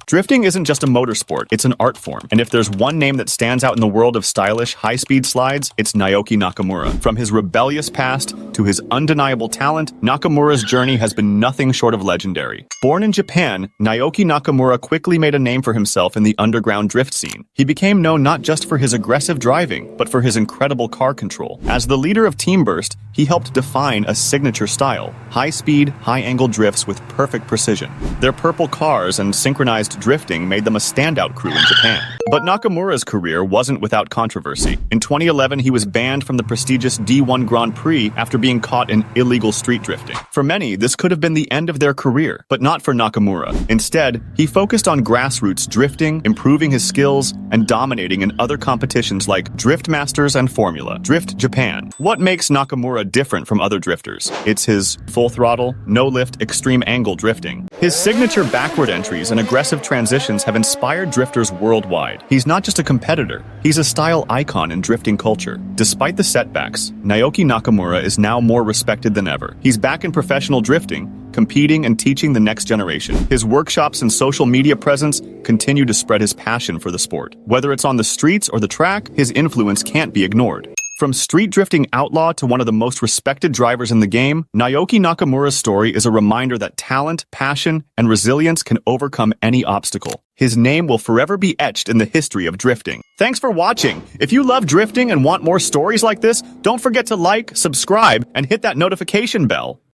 Drifting isn't just a motorsport, it's an art form. And if there's one name that stands out in the world of stylish, high-speed slides, it's Naoki Nakamura. From his rebellious past to his undeniable talent, Nakamura's journey has been nothing short of legendary. Born in Japan, Naoki Nakamura quickly made a name for himself in the underground drift scene. He became known not just for his aggressive driving, but for his incredible car control. As the leader of TeamBurst, he helped define a signature style: high-speed, high-angle drifts with perfect precision. Their purple cars and synchronized drifting made them a standout crew in Japan. But Nakamura's career wasn't without controversy. In 2011, he was banned from the prestigious D1 Grand Prix after being caught in illegal street drifting. For many, this could have been the end of their career, but not for Nakamura. Instead, he focused on grassroots drifting, improving his skills, and dominating in other competitions like DriftMasters and FormulaDrift Japan. What makes Nakamura different from other drifters? It's his full throttle, no-lift, extreme angle drifting. His signature backward entries and aggressive transitions have inspired drifters worldwide. He's not just a competitor, he's a style icon in drifting culture. Despite the setbacks, Naoki Nakamura is now more respected than ever. He's back in professional drifting, competing and teaching the next generation. His workshops and social media presence continue to spread his passion for the sport. Whether it's on the streets or the track, his influence can't be ignored. From street drifting outlaw to one of the most respected drivers in the game, Naoki Nakamura's story is a reminder that talent, passion, and resilience can overcome any obstacle. His name will forever be etched in the history of drifting. Thanks for watching. If you love drifting and want more stories like this, don't forget to like, subscribe, and hit that notification bell.